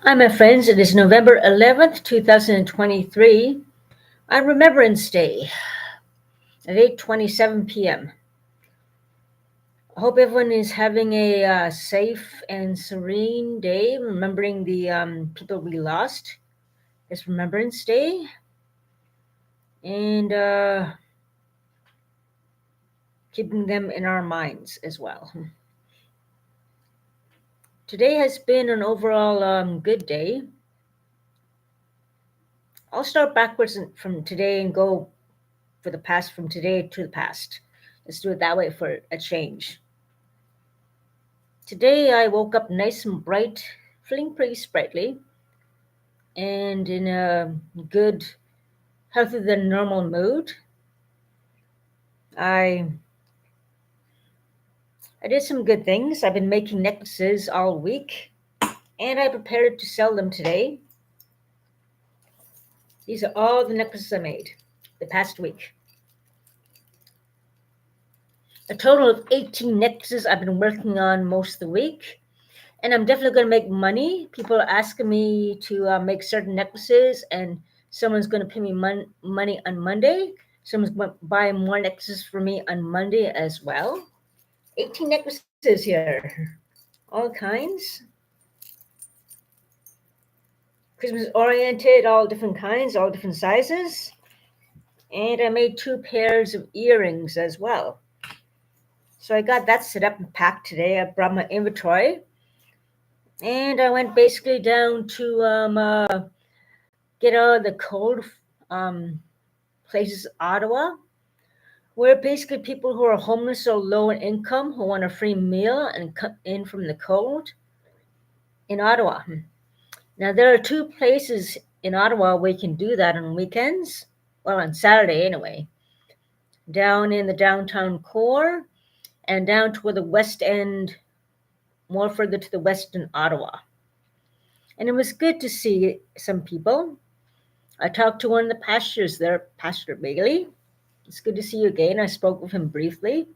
Hi, my friends. It is November 11th, 2023, on Remembrance Day at 8:27 p.m. I hope everyone is having a safe and serene day, remembering the people we lost. It's Remembrance Day, and keeping them in our minds as well. Today has been an overall good day. I'll start backwards from today and go for the past from today to the past. Let's do it that way for a change. Today I woke up nice and bright, feeling pretty sprightly, and in a good, healthier than normal mood. I I did some good things. I've been making necklaces all week, and I prepared to sell them today. These are all the necklaces I made the past week. A total of 18 necklaces I've been working on most of the week, and I'm definitely going to make money. People are asking me to make certain necklaces, and someone's going to pay me money on Monday. Someone's going to buy more necklaces for me on Monday as well. 18 necklaces here, all kinds, Christmas oriented, all different kinds, all different sizes. And I made two pairs of earrings as well. So I got that set up and packed today. I brought my inventory, and I went basically down to get out of the cold um, places, Ottawa, where basically people who are homeless or low in income who want a free meal and cut in from the cold in Ottawa. Now, there are two places in Ottawa where you can do that on weekends, well, on Saturday anyway, down in the downtown core and down toward the west end, more further to the west in Ottawa. And it was good to see some people. I talked to one of the pastors there, Pastor Bailey. It's good to see you again. I spoke with him briefly.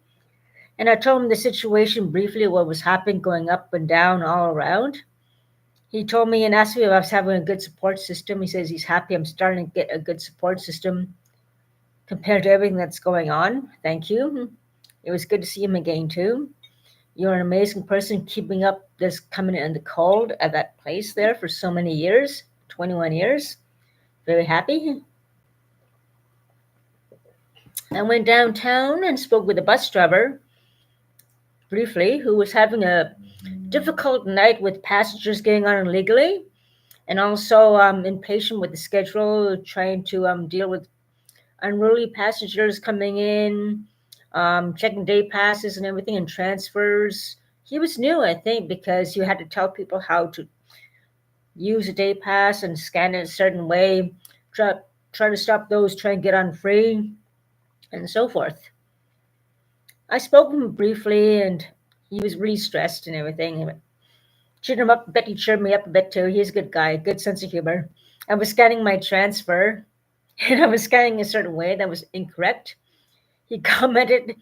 And I told him the situation briefly, what was happening, going up and down all around. He told me and asked me if I was having a good support system. He says he's happy I'm starting to get a good support system compared to everything that's going on. Thank you. It was good to see him again, too. You're an amazing person keeping up this coming in the cold at that place there for so many years 21 years. Very happy. I went downtown and spoke with a bus driver briefly who was having a difficult night with passengers getting on illegally and also impatient with the schedule, trying to deal with unruly passengers coming in, checking day passes and everything and transfers. He was new, I think, because you had to tell people how to use a day pass and scan it a certain way, try, try to stop those trying to get on free, and so forth. I spoke with him briefly, and he was really stressed and everything. Cheered him up a bit. He cheered me up a bit too. He's a good guy, good sense of humor. I was scanning my transfer, and I was scanning a certain way that was incorrect. He commented,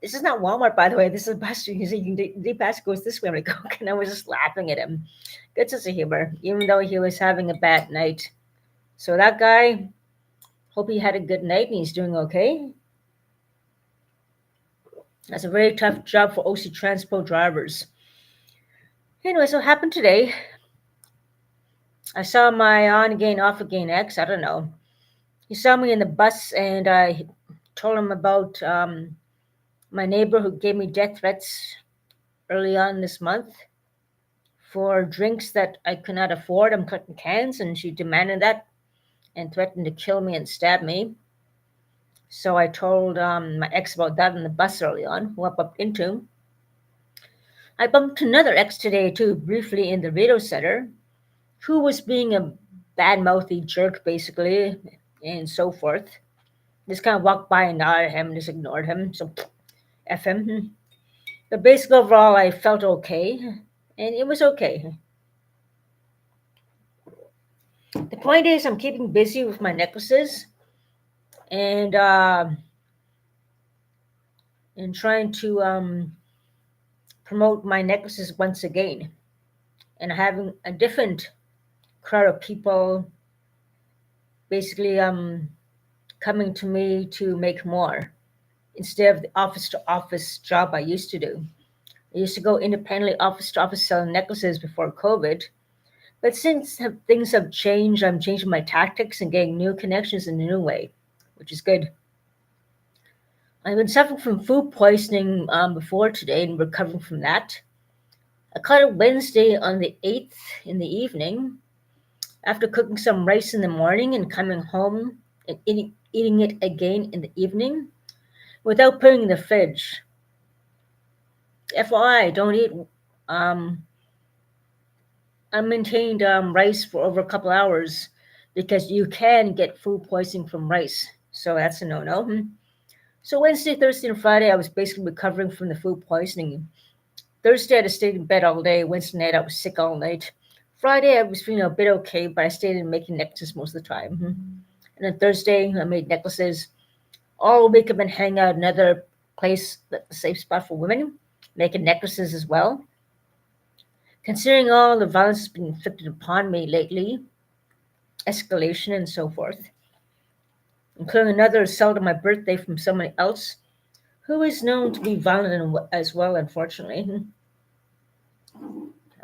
"This is not Walmart, by the way. This is a bus. He said, the bus goes this way." I'm like, "Okay." And I was just laughing at him. Good sense of humor, even though he was having a bad night. So that guy, hope he had a good night and he's doing okay. That's a very tough job for OC Transpo drivers. Anyway, so it happened today. I saw my on again, off again ex. I don't know. He saw me in the bus, and I told him about my neighbor who gave me death threats early on this month for drinks that I could not afford. I'm collecting cans, and she demanded that and threatened to kill me and stab me. So I told my ex about that in the bus early on, who I bumped into. I bumped another ex today, too, briefly in the radio center, who was being a bad mouthy jerk, basically, and so forth. Just kind of walked by and nodded at him and just ignored him. So, F him. But basically, overall, I felt okay, and it was okay. The point is, I'm keeping busy with my necklaces and trying to promote my necklaces once again, and having a different crowd of people basically coming to me to make more instead of the office to office job I used to do. I used to go independently office to office selling necklaces before COVID. But since things have changed, I'm changing my tactics and getting new connections in a new way, which is good. I've been suffering from food poisoning before today and recovering from that. I caught it Wednesday on the 8th in the evening after cooking some rice in the morning and coming home and eating it again in the evening without putting it in the fridge. FYI, don't eat um, unmaintained rice for over a couple hours because you can get food poisoning from rice. So that's a no no. So Wednesday, Thursday, and Friday, I was basically recovering from the food poisoning. Thursday, I had to stay in bed all day. Wednesday night, I was sick all night. Friday, I was feeling a bit okay, but I stayed in making necklaces most of the time. And then Thursday, I made necklaces. All week, I've been hanging out in another place, a safe spot for women, making necklaces as well. Considering all the violence that's been inflicted upon me lately, escalation and so forth, including another assault on my birthday from someone else who is known to be violent as well, unfortunately.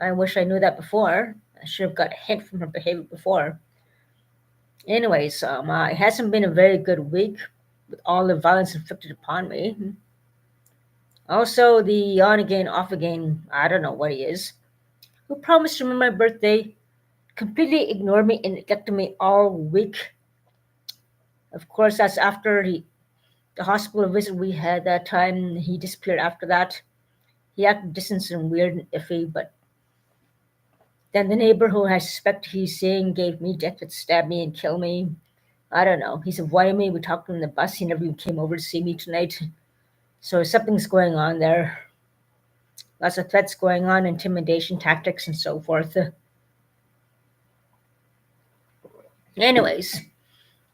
I wish I knew that before. I should have got a hint from her behavior before. Anyways, it hasn't been a very good week with all the violence inflicted upon me. Also, the on again, off again, I don't know what he is, who promised to remember my birthday, completely ignored me and neglected me all week. Of course, that's after the hospital visit we had that time. He disappeared after that. He acted distant and weird and iffy, but then the neighbor who I suspect he's seeing gave me death to stab me and kill me. I don't know. He's avoiding me. We talked on the bus. He never even came over to see me tonight. So something's going on there. Lots of threats going on, intimidation tactics, and so forth. Anyways,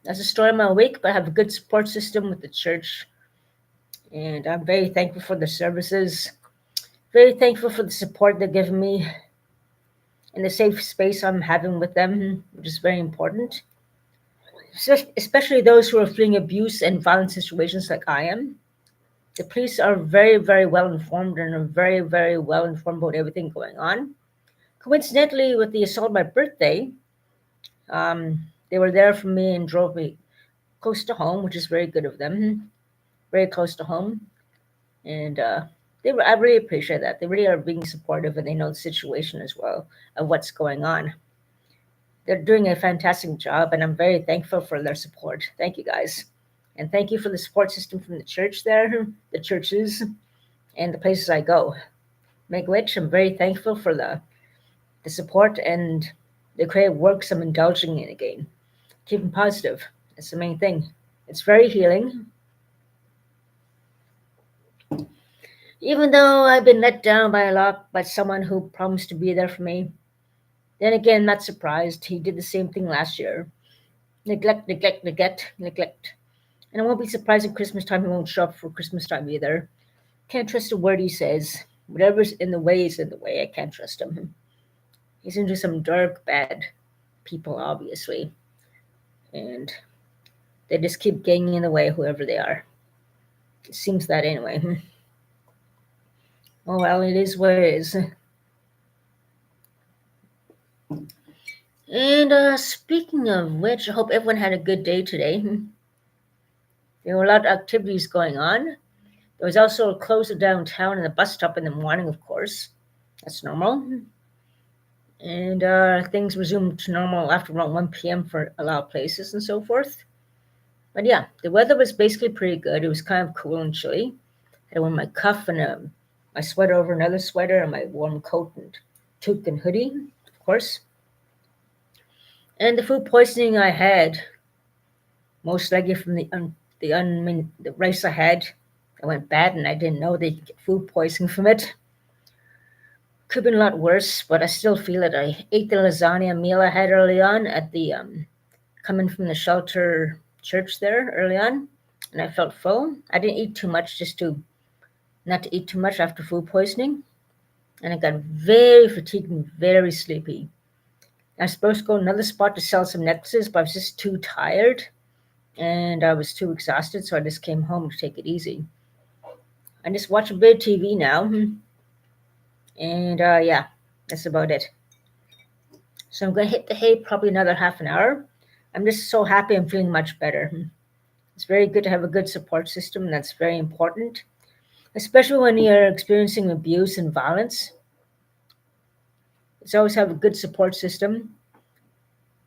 that's the story of my week, but I have a good support system with the church. And I'm very thankful for the services. Very thankful for the support they're giving me and the safe space I'm having with them, which is very important. Especially those who are fleeing abuse and violent situations like I am. The police are very, very well informed and are very, very well informed about everything going on. Coincidentally, with the assault on my birthday, they were there for me and drove me close to home, which is very good of them. Very close to home, and I really appreciate that. They really are being supportive, and they know the situation as well of what's going on. They're doing a fantastic job, and I'm very thankful for their support. Thank you, guys. And thank you for the support system from the church there, the churches, and the places I go. Make which I'm very thankful for the support and the creative works I'm indulging in again. Keeping positive. That's the main thing. It's very healing. Even though I've been let down by a lot by someone who promised to be there for me. Then again, not surprised. He did the same thing last year. Neglect, neglect, neglect, neglect. And I won't be surprised at Christmas time he won't show up for Christmas time either. Can't trust a word he says. Whatever's in the way is in the way. I can't trust him. He's into some dark, bad people, obviously. And they just keep getting in the way, whoever they are. It seems that anyway. Oh well, it is what it is. And speaking of which, I hope everyone had a good day today. There were a lot of activities going on. There was also a close downtown and a bus stop in the morning, of course. That's normal. And things resumed to normal after around 1 p.m. for a lot of places and so forth. But yeah, the weather was basically pretty good. It was kind of cool and chilly. I wore my cuff and my sweater over another sweater and my warm coat and toque and hoodie, of course. And the food poisoning I had, most likely from the rice I had, that went bad, and I didn't know they could get food poisoning from it. Could have been a lot worse, but I still feel it. I ate the lasagna meal I had early on at the coming from the shelter church there early on, and I felt full. I didn't eat too much, just to not to eat too much after food poisoning, and I got very fatigued and very sleepy. I was supposed to go to another spot to sell some necklaces, but I was just too tired and I was too exhausted, so I just came home to take it easy. I just watch a bit of TV now, and yeah, that's about it. So I'm going to hit the hay probably another half an hour. I'm just so happy I'm feeling much better. It's very good to have a good support system. That's very important, especially when you're experiencing abuse and violence. It's always have a good support system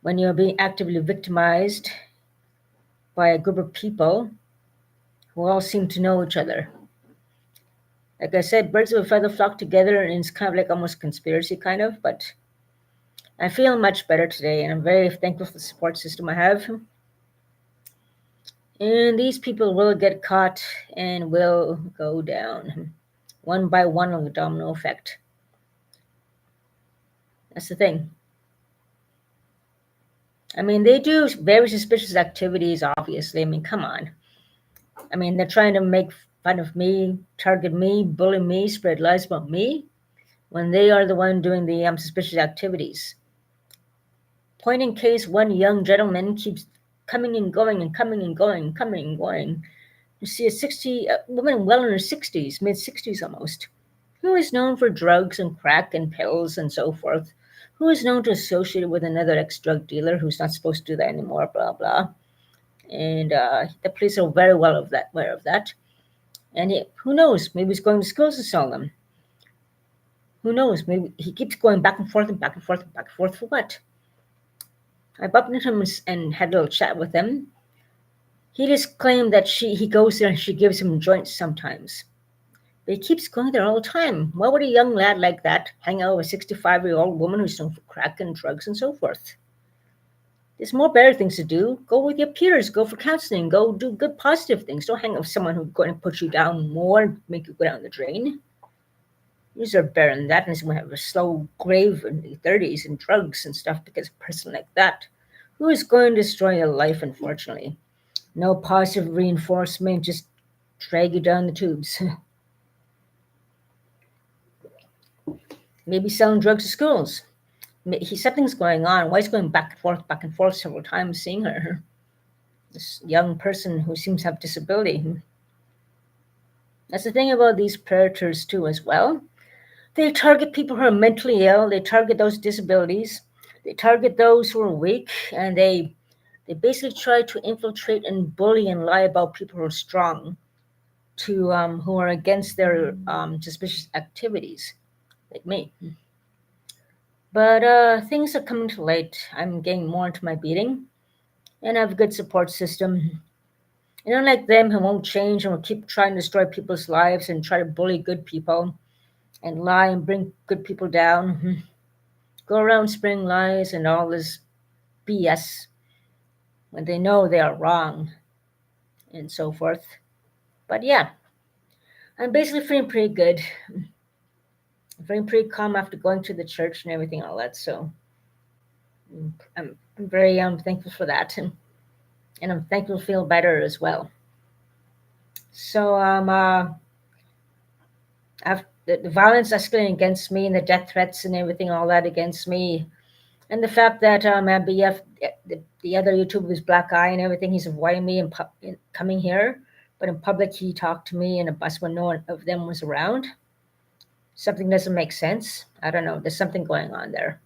when you're being actively victimized by a group of people who all seem to know each other. Like I said, birds of a feather flock together, and it's kind of like almost conspiracy kind of, but I feel much better today, and I'm very thankful for the support system I have. And these people will get caught and will go down one by one on the domino effect. That's the thing. I mean, they do very suspicious activities, obviously. I mean, come on. I mean, they're trying to make fun of me, target me, bully me, spread lies about me, when they are the one doing the suspicious activities. Point in case, one young gentleman keeps coming and going and coming and going and coming and going. You see a woman well in her 60s, mid 60s almost, who is known for drugs and crack and pills and so forth, who is known to associate with another ex-drug dealer who's not supposed to do that anymore, blah, blah. And the police are very well aware of that. And who knows, maybe he's going to schools to sell them. Who knows, maybe he keeps going back and forth and back and forth and back and forth for what? I bumped into him and had a little chat with him. He just claimed that he goes there and she gives him joints sometimes. But he keeps going there all the time. Why would a young lad like that hang out with a 65-year-old woman who's known for crack and drugs and so forth? There's more better things to do. Go with your peers. Go for counseling. Go do good, positive things. Don't hang out with someone who's going to put you down more, make you go down the drain. You deserve better than that, and someone have a slow grave in the 30s and drugs and stuff because of a person like that, who is going to destroy your life, unfortunately. No positive reinforcement, just drag you down the tubes. Maybe selling drugs to schools. Something's going on. Why is he going back and forth several times seeing her? This young person who seems to have disability. That's the thing about these predators too, as well. They target people who are mentally ill. They target those disabilities. They target those who are weak, and they basically try to infiltrate and bully and lie about people who are strong, to who are against their suspicious activities, like me. But things are coming to light. I'm getting more into my beating, and I have a good support system. And unlike them, who won't change and will keep trying to destroy people's lives and try to bully good people and lie and bring good people down, go around spreading lies and all this BS when they know they are wrong and so forth. But yeah, I'm basically feeling pretty good. I'm feeling pretty calm after going to the church and everything, all that. So I'm very thankful for that. And I'm thankful to feel better as well. So after the violence escalating against me and the death threats and everything, all that against me, and the fact that BF, the other YouTuber with black eye and everything, he's avoiding me in coming here, but in public he talked to me in a bus when no one of them was around. Something doesn't make sense. I don't know. There's something going on there.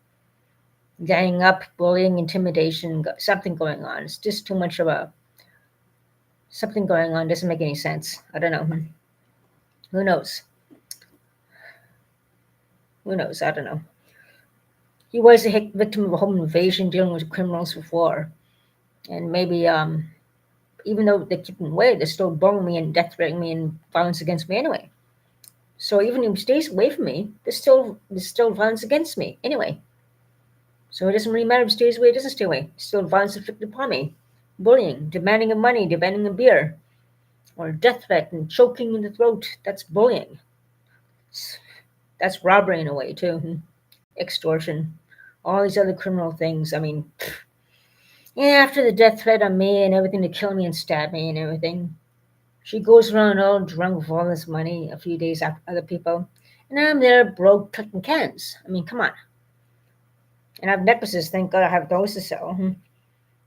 Ganging up, bullying, intimidation, something going on. It's just too much of a something going on. Doesn't make any sense. I don't know. Who knows? Who knows? I don't know. He was a victim of a home invasion, dealing with criminals before, and maybe even though they keep him away, they're still bullying me and death threatening me and violence against me anyway. So even if he stays away from me, there's still violence against me anyway. So it doesn't really matter if he stays away or doesn't stay away. Still violence inflicted upon me. Bullying, demanding of money, demanding a beer, or death threat and choking in the throat. That's bullying. That's robbery in a way too. Extortion. All these other criminal things. I mean, yeah, after the death threat on me and everything to kill me and stab me and everything, she goes around all drunk with all this money a few days after other people. And I'm there broke cutting cans. I mean, come on. And I have necklaces. Thank God I have those to sell.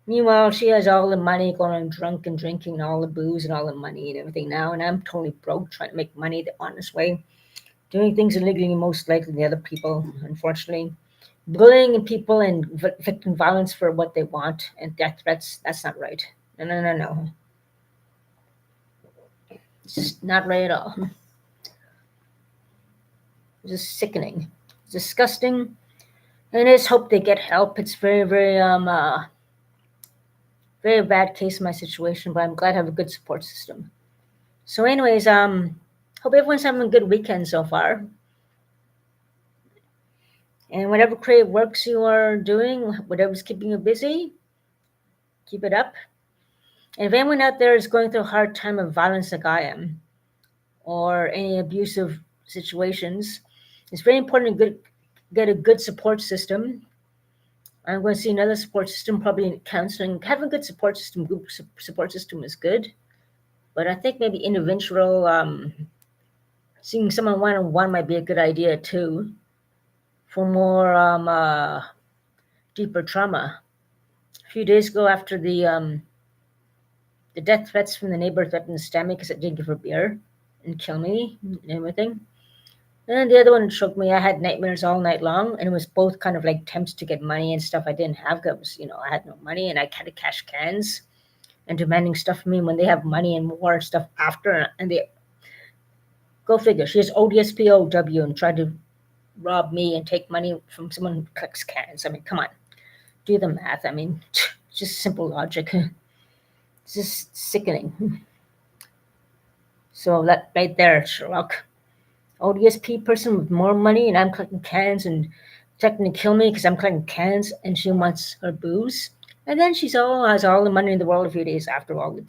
Meanwhile, she has all the money going drunk and drinking and all the booze and all the money and everything now. And I'm totally broke trying to make money the honest way. Doing things illegally most likely than the other people, unfortunately. Bullying people and victim violence for what they want and death threats, that's not right. No, no, no, no. It's just not right at all. It's just sickening. It's disgusting. And I just hope they get help. It's very bad case in my situation, but I'm glad I have a good support system. So, anyways, hope everyone's having a good weekend so far. And whatever creative works you are doing, whatever's keeping you busy, keep it up. And if anyone out there is going through a hard time of violence like I am, or any abusive situations, it's very important to get a good support system. I'm going to see another support system, probably in counseling. Having a good support system, group support system is good, but I think maybe individual, seeing someone one-on-one might be a good idea too, for more deeper trauma. A few days ago, after the death threats from the neighbor threatened to stab me because I didn't give her beer and kill me and everything. And the other one choked me. I had nightmares all night long, and it was both kind of like attempts to get money and stuff I didn't have because, I had no money and I had to cash cans and demanding stuff from me when they have money and more stuff after. And they, go figure, she has ODSPOW and tried to rob me and take money from someone who collects cans. I mean, come on, do the math. I mean, just simple logic. It's just sickening. So that right there, Sherlock. ODSP person with more money, and I'm collecting cans and threatening to kill me because I'm collecting cans, and she wants her booze. And then she has all the money in the world a few days after all the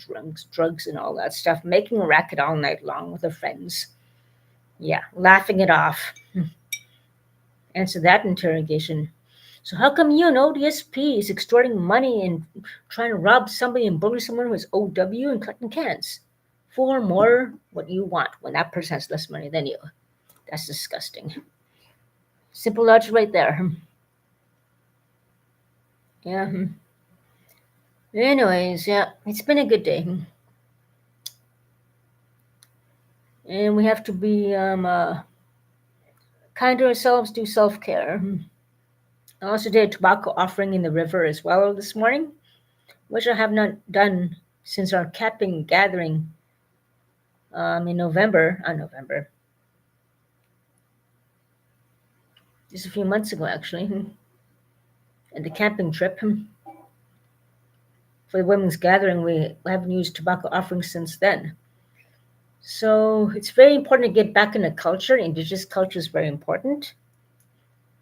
drugs and all that stuff, making a racket all night long with her friends. Yeah, laughing it off. Answer that interrogation. So how come you, an ODSP, is extorting money and trying to rob somebody and bully someone who is OW and collecting cans? For more what you want when that person has less money than you. That's disgusting. Simple logic right there. Yeah. Anyways, yeah, it's been a good day. And we have to be kind to ourselves, do self care. I also did a tobacco offering in the river as well this morning, which I have not done since our camping gathering in November, just a few months ago actually, and the camping trip. For the women's gathering, we haven't used tobacco offerings since then. So it's very important to get back in the culture. Indigenous culture is very important.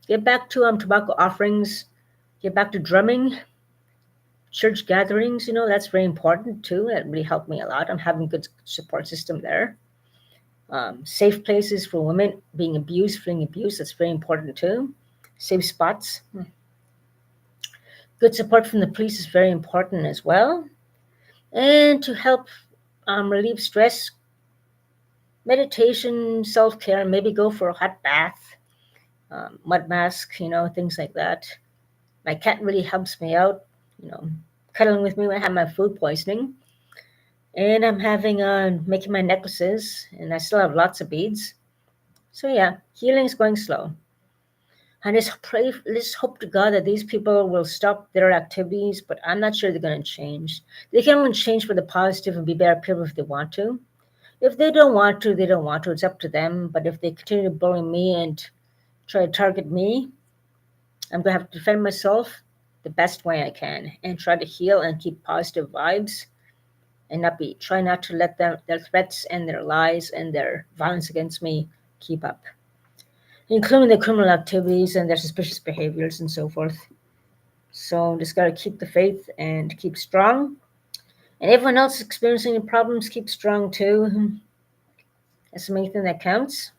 Get back to tobacco offerings, get back to drumming, church gatherings, that's very important too. That really helped me a lot. I'm having a good support system there. Safe places for women being abused, feeling abused, that's very important too. Safe spots. Good support from the police is very important as well. And to help relieve stress, meditation, self-care, maybe go for a hot bath, mud mask, things like that. My cat really helps me out, cuddling with me when I have my food poisoning. And I'm having making my necklaces, and I still have lots of beads. So yeah, healing is going slow. And let's hope to God that these people will stop their activities, but I'm not sure they're going to change. They can only change for the positive and be better people if they want to. If they don't want to, they don't want to. It's up to them. But if they continue to bully me and try to target me, I'm going to have to defend myself the best way I can and try to heal and keep positive vibes and try not to let their threats and their lies and their violence against me keep up, including their criminal activities and their suspicious behaviors and so forth. So just got to keep the faith and keep strong. And everyone else experiencing problems, keep strong too. That's the main thing that counts.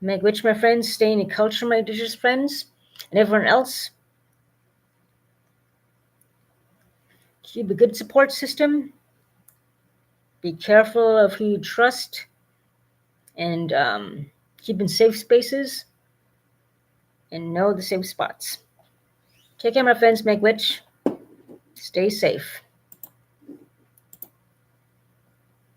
Make rich, my friends. Stay in the culture, my indigenous friends. And everyone else, keep a good support system. Be careful of who you trust. And keep in safe spaces. and know the safe spots. Take care, my friends. Make witch. Stay safe.